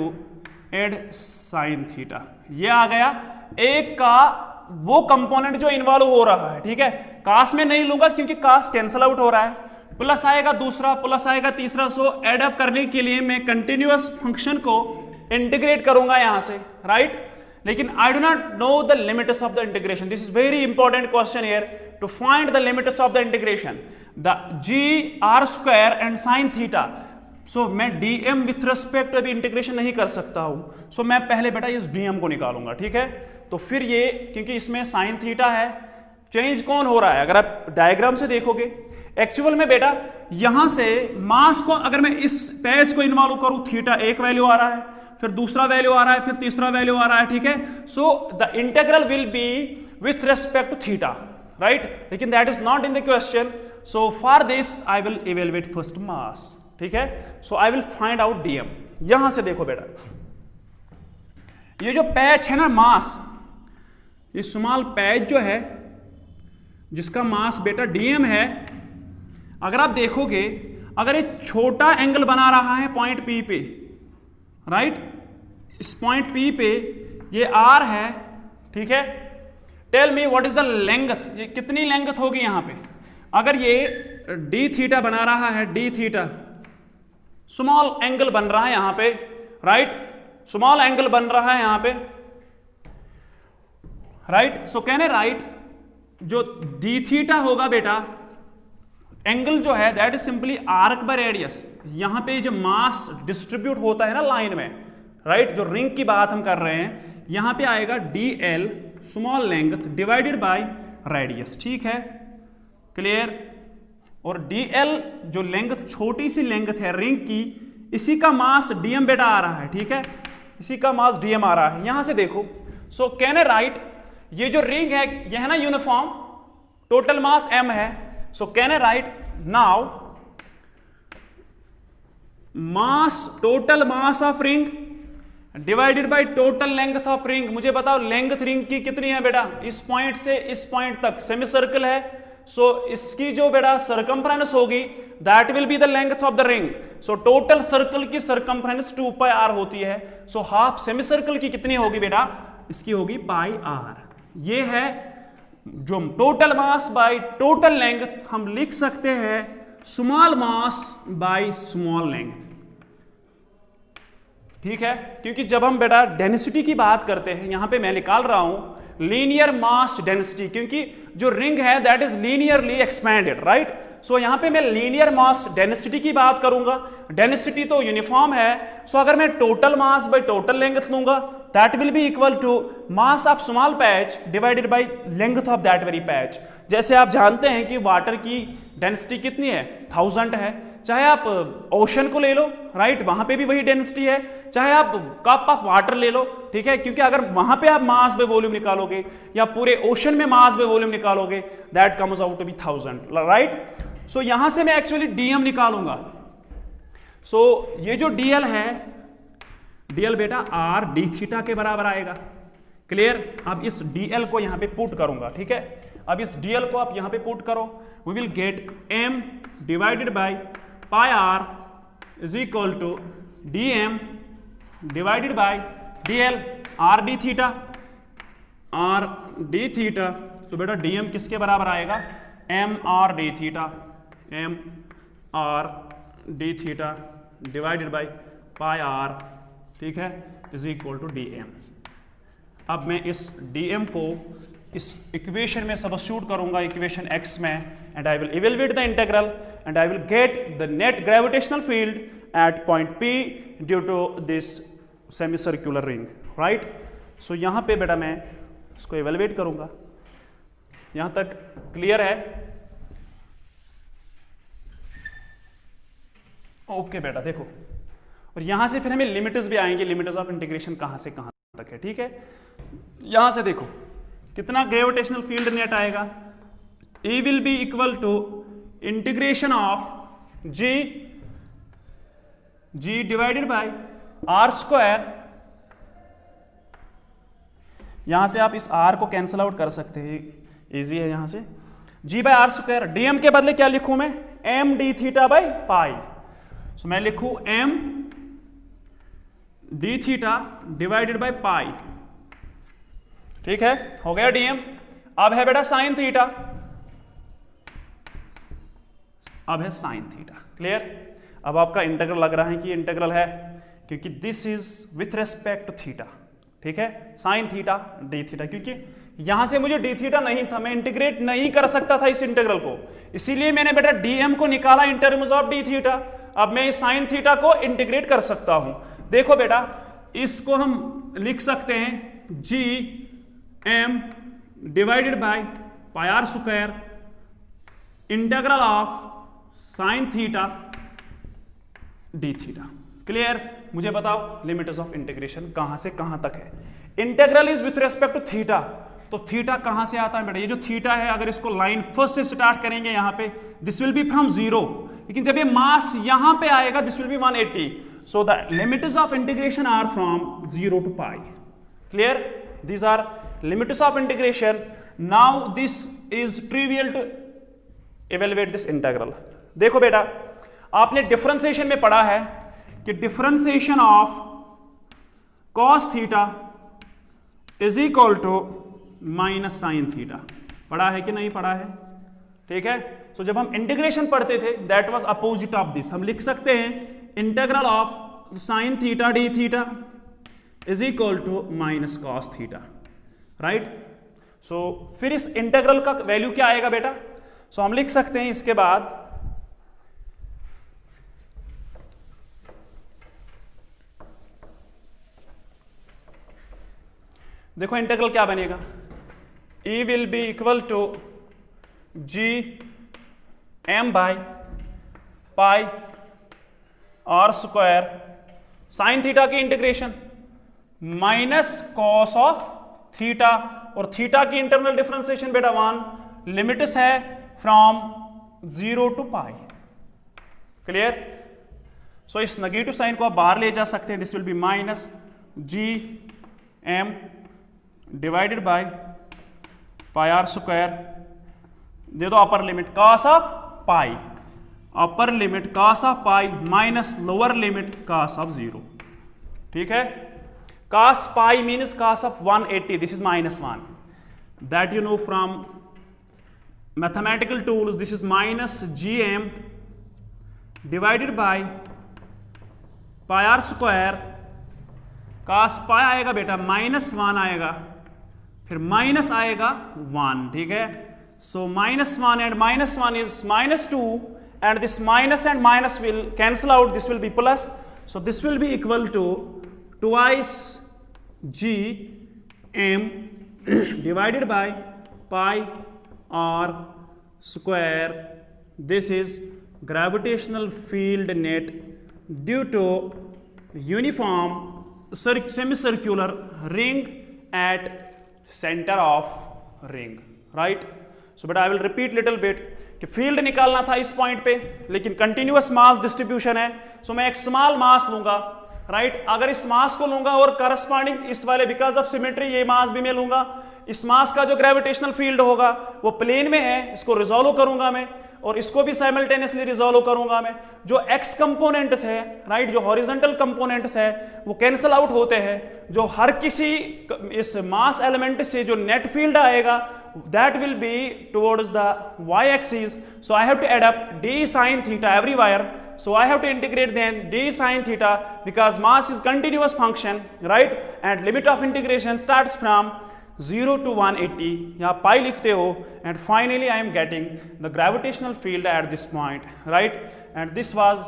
Speaker 1: add sine theta, ये आ गया एक का वो कंपोनेंट जो इन्वॉल्व हो रहा है, ठीक है। कास में नहीं लूंगा क्योंकि कास कैंसल आउट हो रहा है, प्लस आएगा दूसरा, प्लस आएगा तीसरा, सो एड अप करने के लिए मैं कंटिन्यूअस फंक्शन को इंटीग्रेट करूंगा यहां से, राइट। लेकिन I do not know the limits of the integration, this is very important question here to find the limits of the integration, the G R square and sine theta. So मैं dm with respect अभी integration नहीं कर सकता हूं, सो मैं पहले बेटा इस डीएम को निकालूंगा, ठीक है। तो फिर ये क्योंकि इसमें साइन थीटा है, चेंज कौन हो रहा है, अगर आप डायग्राम से देखोगे एक्चुअल में बेटा यहां से मास को अगर मैं इस पैच को इन्वॉल्व करूं, थीटा एक वैल्यू आ रहा है, फिर दूसरा वैल्यू आ रहा है, फिर तीसरा वैल्यू आ रहा है, ठीक है। So the integral will be with respect to theta, right, लेकिन that is not in the question. So for this I will evaluate first mass, ठीक है। So I will find out dm. यहां से देखो बेटा, ये जो पैच है ना मास, ये स्मॉल पैच जो है जिसका मास बेटा डीएम है, अगर आप देखोगे अगर ये छोटा एंगल बना रहा है पॉइंट पी पे, राइट, इस पॉइंट पी पे ये आर है, ठीक है। Tell me what is the length, ये कितनी लेंथ होगी यहां पे, अगर ये डी थीटा बना रहा है, डी थीटा स्मॉल एंगल बन रहा है यहां पे, राइट, स्मॉल एंगल बन रहा है यहां पे, right. So can I right जो डी थीटा होगा बेटा, एंगल जो है that is simply arc by radius, यहां पे जो मास डिस्ट्रीब्यूट होता है ना लाइन में, राइट, जो रिंग की बात हम कर रहे हैं, यहां पे आएगा D L small length divided by radius, ठीक है, क्लियर। और डी एल जो लेंथ, छोटी सी लेंथ है रिंग की, इसी का मास डीएम बेटा आ रहा है, ठीक है, इसी का मास डीएम आ रहा है, यहां से देखो। सो कैन आई राइट, ये जो रिंग है ये है ना यूनिफॉर्म, टोटल मास m है, so can I right now mass, total mass of ring divided by total length of ring. मुझे बताओ लेंथ रिंग की कितनी है बेटा, इस पॉइंट से इस पॉइंट तक सेमी सर्कल है, सो इसकी जो बेटा सरकमफ्रेंस होगी that will be the length of the ring. So total circle की सरकमफ्रेंस 2 पाई आर होती है, सो हाफ सेमी सर्कल की कितनी होगी बेटा, इसकी होगी पाई आर। ये है जो total mass by total length, हम लिख सकते हैं small mass by small length, ठीक है। क्योंकि जब हम बेटा डेंसिटी की बात करते हैं, यहां पे मैं निकाल रहा हूं लीनियर मास डेंसिटी, क्योंकि जो रिंग है that is linearly expanded, right. So यहां पे मैं लीनियर मास डेंसिटी की बात करूंगा, डेंसिटी तो यूनिफॉर्म है, सो अगर मैं total mass by total length लूंगा that will be equal to mass of small patch divided by length of that very patch. जैसे आप जानते हैं कि वाटर की डेंसिटी कितनी है, 1000 है, चाहे आप ओशन को ले लो, राइट, वहां पे भी वही डेंसिटी है, चाहे आप कप ऑफ वाटर ले लो, ठीक है, क्योंकि अगर वहां पे आप मास बाय वॉल्यूम निकालोगे या पूरे ओशन में मास बाय वॉल्यूम निकालोगे, that comes out to be 1000, right. So यहां से मैं एक्चुअली डीएम निकालूंगा। सो ये जो डीएल है, डीएल बेटा आर डी थीटा के बराबर आएगा। क्लियर। अब इस डीएल को यहां पे पुट करूंगा, ठीक है। अब इस डीएल को आप यहां पे पुट करो, we will get M divided by pi R is equal to DM divided by DL R D theta, R D theta. तो बेटा डीएम किसके बराबर आएगा, M R D theta, M R D theta divided by pi R, ठीक है, is equal to DM. अब मैं इस डीएम को इस इक्वेशन में सबस्टिट्यूट करूंगा, इक्वेशन एक्स में, and I will evaluate the integral and I will get the net gravitational field at point P due to this semi circular ring, right. So यहां पे बेटा मैं इसको इवेलुएट करूंगा। यहां तक क्लियर है? ओके बेटा देखो, और यहां से फिर हमें लिमिट्स भी आएंगे, लिमिट्स ऑफ इंटीग्रेशन कहां से कहां तक है, ठीक है। यहां से देखो कितना ग्रेविटेशनल फील्ड नेट आएगा, E will be equal to integration of G divided by R square. यहां से आप इस आर को कैंसिल आउट कर सकते हैं, इजी है। यहां से G by R square, dm के बदले क्या लिखूं मैं, M D theta by pi. So मैं लिखूं M D theta divided by pi, ठीक है, हो गया डीएम। अब है बेटा साइन थीटा, अब है साइन थीटा। क्लियर। अब आपका इंटीग्रल लग रहा है कि इंटीग्रल है, क्योंकि this is with respect to theta, ठीक है, साइन थीटा डी थीटा, क्योंकि यहां से मुझे डी थीटा नहीं था, मैं इंटीग्रेट नहीं कर सकता था इस इंटीग्रल को, इसीलिए मैंने बेटा डीएम को निकाला in terms of D theta. अब मैं इस साइन थीटा को इंटीग्रेट कर सकता हूं। देखो बेटा इसको हम लिख सकते हैं G M divided by pi R square integral of sine theta D theta. Clear. मुझे बताओ लिमिट्स ऑफ इंटीग्रेशन कहां से कहां तक है। Integral is with respect to theta, तो थीटा कहां से आता है बेटा, ये जो थीटा है अगर इसको लाइन फर्स्ट से स्टार्ट करेंगे यहां पे, दिस विल बी फ्रॉम जीरो, लेकिन जब ये मास यहां पे आएगा this will be 180। So the limits of integration are from 0 to pi. Clear. These are limits of integration. Now this is trivial to evaluate this integral. देखो बेटा आपने डिफरेंशिएशन में पढ़ा है कि differentiation of cos theta is equal to minus sine theta. पढ़ा है कि नहीं पढ़ा है, ठीक है। सो जब हम इंटीग्रेशन पढ़ते थे that was opposite of this, हम लिख सकते हैं integral of sine theta D theta is equal to minus cos theta, right. So फिर इस इंटीग्रल का वैल्यू क्या आएगा बेटा, सो हम लिख सकते हैं इसके बाद देखो इंटीग्रल क्या बनेगा, E will be equal to G M by pi R square sine theta की integration minus cos of theta, और थीटा की इंटरनल डिफरेंशिएशन बेटा 1, लिमिट्स है from 0 to pi. Clear. So इस नेगेटिव साइन को आप बाहर ले जा सकते हैं, this will be minus G M divided by pi R square, दे दो upper limit cos of pi, upper limit cos of pi minus lower limit cos of 0, ठीक है। cos pi means cos of 180, this is minus 1, that you know from mathematical tools, this is minus gm divided by pi r square, cos pi आएगा बेटा minus 1 आएगा, फिर minus आएगा 1, ठीक है। So minus 1 and minus 1 is minus 2, and this minus and minus will cancel out, this will be plus, so this will be equal to twice g m divided by pi r square. This is gravitational field net due to uniform semi circular ring at centre of ring, right. So but I will repeat little bit कि field निकालना था इस point पे, लेकिन continuous mass distribution है, सो मैं एक small mass लूंगा, राइट। अगर इस मास को लूंगा और करस्पॉन्डिंग इस वाले बिकॉज ऑफ सिमेट्री ये मास भी मैं लूंगा, इस मास का जो ग्रेविटेशनल फील्ड होगा वो प्लेन में है, इसको रिजॉल्व करूंगा मैं, और इसको भी साइमल्टेनियसली रिजॉल्व करूंगा मैं। जो एक्स कंपोनेंट्स है, राइट, जो हॉरिजॉन्टल कंपोनेंट्स है वो कैंसिल आउट होते हैं। जो हर किसी इस मास एलिमेंट से जो नेट फील्ड आएगा that will be towards the y axis, so I have to add up d sin theta everywhere, so I have to integrate then d sin theta because mass is continuous function, right, and limit of integration starts from 0 to 180, यहाँ pi लिखते हो, and finally I am getting the gravitational field at this point, right, and this was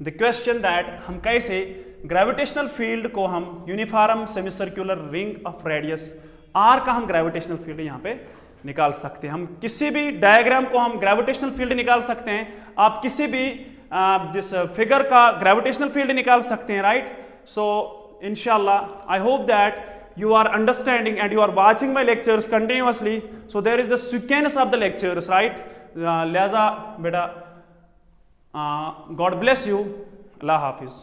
Speaker 1: the question that हम कैसे gravitational field को हम uniform semicircular ring of radius R का हम gravitational field यहाँ पे निकाल सकते हैं। हम किसी भी डायग्राम को हम ग्रेविटेशनल फील्ड निकाल सकते हैं, आप किसी भी जिस फिगर का ग्रेविटेशनल फील्ड निकाल सकते हैं, राइट। सो इंशाल्लाह I hope that you are understanding and you are watching my lectures continuously, so there is the sequence of the lectures, right. लिहाजा बेटा God bless you, Allah Hafiz.